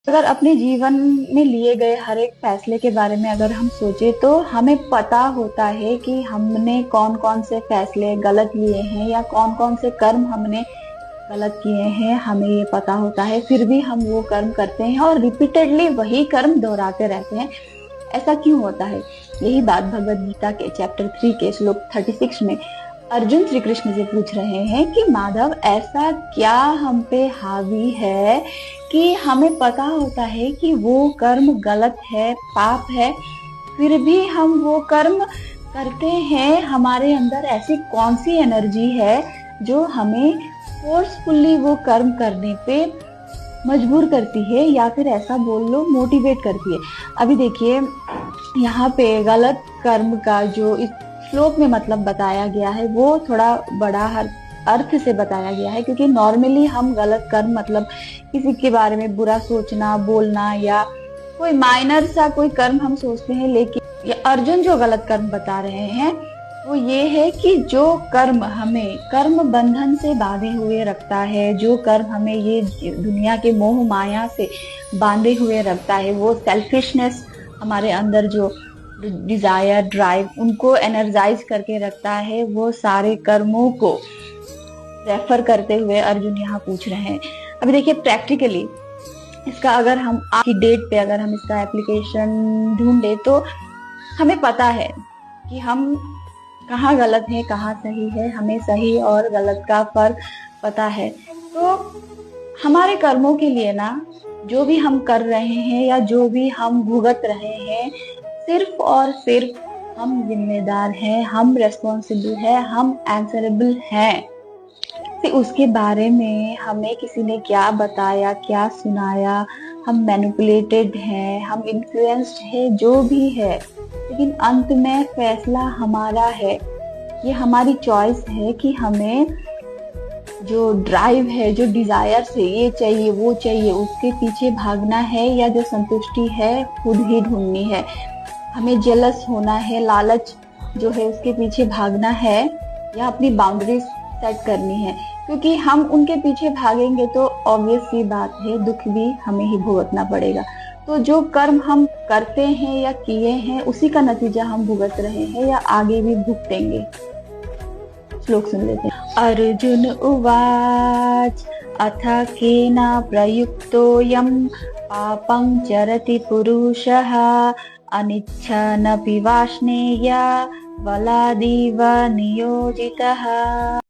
अगर अपने जीवन में लिए गए हर एक फैसले के बारे में अगर हम सोचे तो हमें पता होता है कि हमने कौन कौन से फैसले गलत लिए हैं या कौन कौन से कर्म हमने गलत किए हैं, हमें ये पता होता है। फिर भी हम वो कर्म करते हैं और रिपीटेडली वही कर्म दोहराते रहते हैं। ऐसा क्यों होता है? यही बात भगवद गीता के चैप्टर 3 के श्लोक 36 में अर्जुन श्री कृष्ण से पूछ रहे हैं कि माधव, ऐसा क्या हम पे हावी है कि हमें पता होता है कि वो कर्म गलत है, पाप है, फिर भी हम वो कर्म करते हैं। हमारे अंदर ऐसी कौन सी एनर्जी है जो हमें फोर्सफुली वो कर्म करने पे मजबूर करती है, या फिर ऐसा बोल लो मोटिवेट करती है। अभी देखिए, यहाँ पे गलत कर्म का जो इस श्लोक में मतलब बताया गया है वो थोड़ा बड़ा अर्थ से बताया गया है, क्योंकि नॉर्मली हम गलत कर्म मतलब किसी के बारे में बुरा सोचना, बोलना या कोई माइनर सा कोई कर्म हम सोचते हैं। लेकिन ये अर्जुन जो गलत कर्म बता रहे हैं वो ये है कि जो कर्म हमें कर्म बंधन से बांधे हुए रखता है, जो कर्म हमें ये दुनिया के मोह माया से बांधे हुए रखता है, वो सेल्फिशनेस हमारे अंदर जो डिजायर, ड्राइव, उनको एनर्जाइज करके रखता है, वो सारे कर्मों को रेफर करते हुए अर्जुन यहाँ पूछ रहे हैं। अभी देखिए, प्रैक्टिकली इसका अगर हम आज की डेट पे अगर हम इसका एप्लीकेशन ढूंढे तो हमें पता है कि हम कहाँ गलत है, कहाँ सही है। हमें सही और गलत का फर्क पता है। तो हमारे कर्मों के लिए ना, जो भी हम कर रहे हैं या जो भी हम भुगत रहे हैं, सिर्फ और सिर्फ हम जिम्मेदार हैं, हम रेस्पॉन्सिबल हैं, हम आंसरेबल हैं। फिर उसके बारे में हमें किसी ने क्या बताया, क्या सुनाया, हम मैनिपुलेटेड हैं, हम इन्फ्लुएंस्ड है, जो भी है, लेकिन अंत में फैसला हमारा है। ये हमारी चॉइस है कि हमें जो ड्राइव है, जो डिजायर से ये चाहिए वो चाहिए, उसके पीछे भागना है, या जो संतुष्टि है खुद ही ढूंढनी है। हमें जेलस होना है, लालच जो है उसके पीछे भागना है, या अपनी बाउंड्रीज सेट करनी है। क्योंकि हम उनके पीछे भागेंगे तो ऑब्वियस सी बात है, दुख भी हमें ही भुगतना पड़ेगा। तो जो कर्म हम करते हैं या किए हैं उसी का नतीजा हम भुगत रहे हैं या आगे भी भुगतेंगे। श्लोक सुन लेते हैं। अर्जुन उवाच अथ केन प्रयुक्तोऽयं पापं चरति पुरुषः अनिच्छन्नपि वाष्णेय बलादिव नियोजितः।